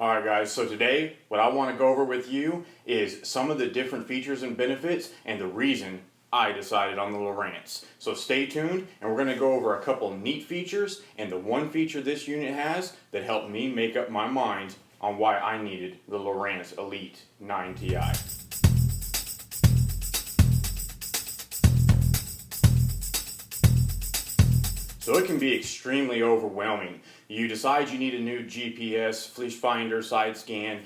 Alright guys, so today what I want to go over with you is some of the different features and benefits and the reason I decided on the Lowrance. So stay tuned and we're going to go over a couple neat features and the one feature this unit has that helped me make up my mind on why I needed the Lowrance Elite 9 Ti. So it can be extremely overwhelming. You decide you need a new GPS, Fishfinder, side scan,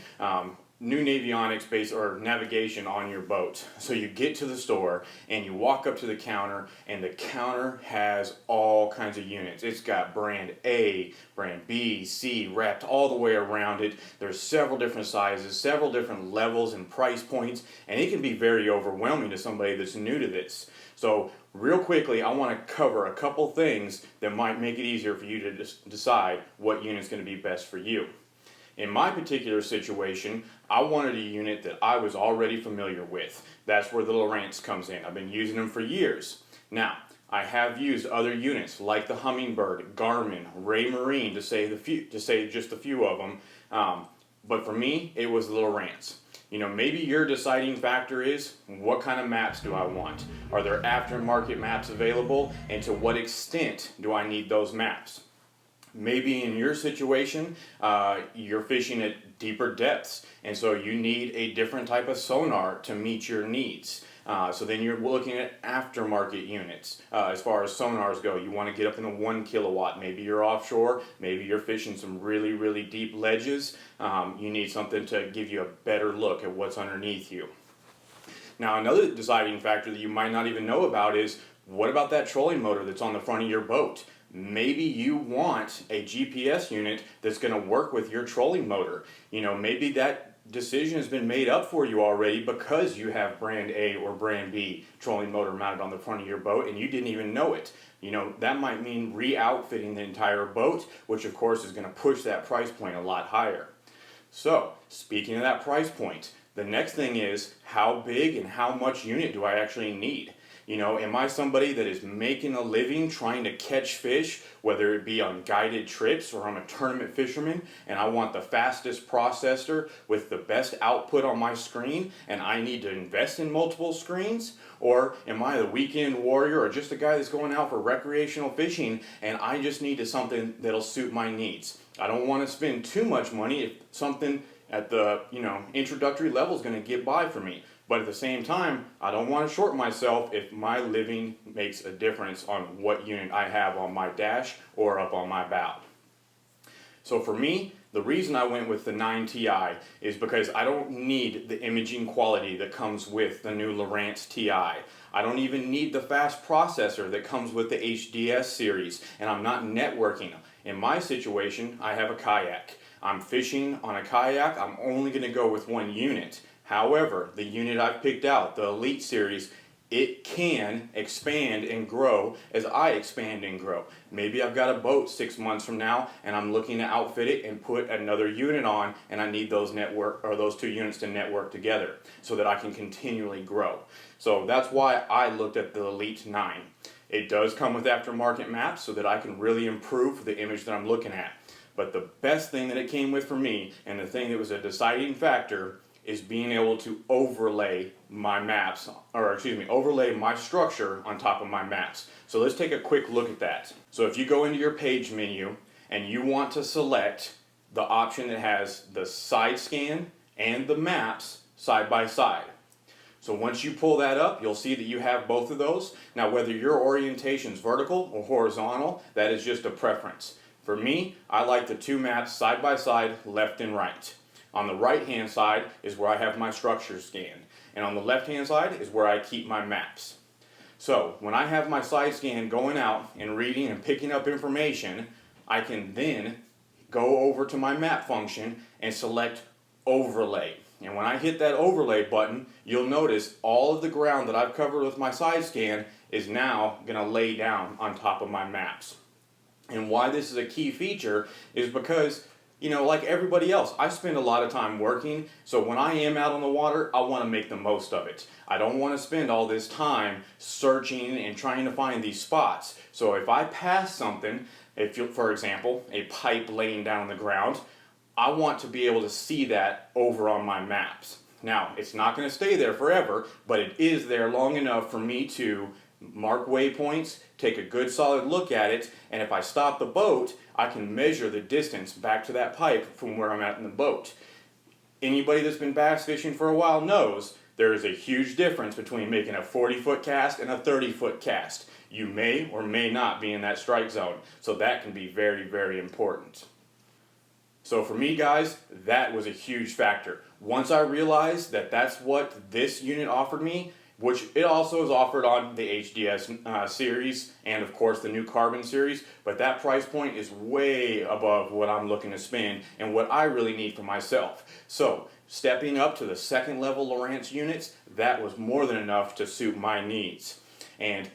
new navionics base or navigation on your boat. So you get to the store and you walk up to the counter and the counter has all kinds of units. It's got brand A, brand B, C wrapped all the way around it. There's several different sizes, several different levels and price points, and it can be very overwhelming to somebody that's new to this. So real quickly, I want to cover a couple things that might make it easier for you to decide what unit is going to be best for you. In my particular situation, I wanted a unit that I was already familiar with. That's where the Lowrance comes in. I've been using them for years. Now, I have used other units like the Humminbird, Garmin, Ray Marine, to say just a few of them. But for me, it was the Lowrance. You know, maybe your deciding factor is, what kind of maps do I want? Are there aftermarket maps available? And to what extent do I need those maps? Maybe in your situation, you're fishing at deeper depths, and so you need a different type of sonar to meet your needs. So then you're looking at aftermarket units. As far as sonars go, you want to get up in the 1 kilowatt. Maybe you're offshore, maybe you're fishing some really, really deep ledges. You need something to give you a better look at what's underneath you. Now, another deciding factor that you might not even know about is, what about that trolling motor that's on the front of your boat? Maybe you want a GPS unit that's going to work with your trolling motor. You know, maybe that decision has been made up for you already because you have brand A or brand B trolling motor mounted on the front of your boat and you didn't even know it. You know, that might mean re-outfitting the entire boat, which of course is going to push that price point a lot higher. So, speaking of that price point, the next thing is, how big and how much unit do I actually need? You know, am I somebody that is making a living trying to catch fish, whether it be on guided trips or I'm a tournament fisherman, and I want the fastest processor with the best output on my screen, and I need to invest in multiple screens? Or am I the weekend warrior or just a guy that's going out for recreational fishing, and I just need something that'll suit my needs? I don't want to spend too much money if something at the introductory level is going to get by for me. But at the same time, I don't want to short myself if my living makes a difference on what unit I have on my dash or up on my bow. So for me, the reason I went with the 9 Ti is because I don't need the imaging quality that comes with the new Lowrance Ti. I don't even need the fast processor that comes with the HDS series, and I'm not networking. In my situation, I have a kayak. I'm fishing on a kayak. I'm only going to go with one unit. However, the unit I've picked out, the Elite series, it can expand and grow as I expand and grow. Maybe I've got a boat 6 months from now and I'm looking to outfit it and put another unit on, and I need those two units to network together so that I can continually grow. So that's why I looked at the Elite 9. It does come with aftermarket maps so that I can really improve the image that I'm looking at. But the best thing that it came with for me, and the thing that was a deciding factor, is being able to overlay my maps, overlay my structure on top of my maps. So let's take a quick look at that. So if you go into your page menu and you want to select the option that has the side scan and the maps side by side. So once you pull that up, you'll see that you have both of those. Now, whether your orientation is vertical or horizontal, that is just a preference. For me, I like the two maps side by side, left and right. On the right hand side is where I have my structure scanned, and on the left hand side is where I keep my maps. So when I have my side scan going out and reading and picking up information, I can then go over to my map function and select overlay. And when I hit that overlay button, you'll notice all of the ground that I've covered with my side scan is now going to lay down on top of my maps. And why this is a key feature is because, you know, like everybody else, I spend a lot of time working, so when I am out on the water, I want to make the most of it. I don't want to spend all this time searching and trying to find these spots. So if I pass something, for example, a pipe laying down on the ground, I want to be able to see that over on my maps. Now, it's not going to stay there forever, but it is there long enough for me to mark waypoints, take a good solid look at it, and if I stop the boat, I can measure the distance back to that pipe from where I'm at in the boat. Anybody that's been bass fishing for a while knows there is a huge difference between making a 40-foot cast and a 30-foot cast. You may or may not be in that strike zone, so that can be very, very important. So for me, guys, that was a huge factor. Once I realized that that's what this unit offered me, which it also is offered on the HDS series and of course the new Carbon series, but that price point is way above what I'm looking to spend and what I really need for myself. So stepping up to the second level Lowrance units, that was more than enough to suit my needs. And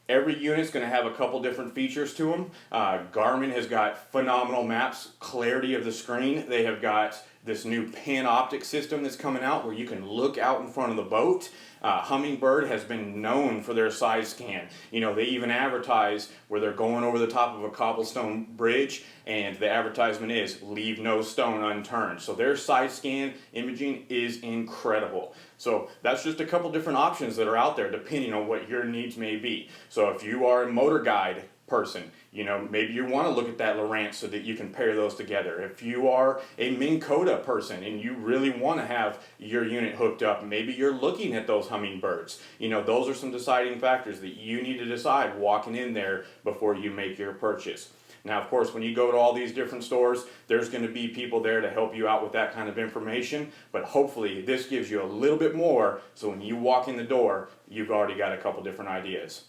every unit's going to have a couple different features to them. Garmin has got phenomenal maps, clarity of the screen. They have got this new Panoptic system that's coming out where you can look out in front of the boat. Humminbird has been known for their side scan. You know, they even advertise where they're going over the top of a cobblestone bridge and the advertisement is leave no stone unturned. So their side scan imaging is incredible. So that's just a couple different options that are out there depending on what your needs may be. So if you are a motor guide person, you know, maybe you want to look at that Lowrance so that you can pair those together. If you are a Minn Kota person and you really want to have your unit hooked up, maybe you're looking at those Humminbirds. You know, those are some deciding factors that you need to decide walking in there before you make your purchase. Now, of course, when you go to all these different stores, there's going to be people there to help you out with that kind of information, but hopefully this gives you a little bit more so when you walk in the door, you've already got a couple different ideas.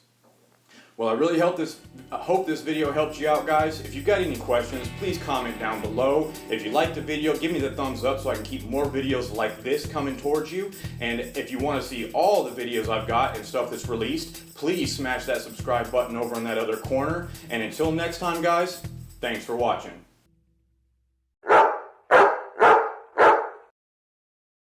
Well, I really hope this video helped you out, guys. If you've got any questions, please comment down below. If you liked the video, give me the thumbs up so I can keep more videos like this coming towards you. And if you want to see all the videos I've got and stuff that's released, please smash that subscribe button over in that other corner. And until next time, guys, thanks for watching.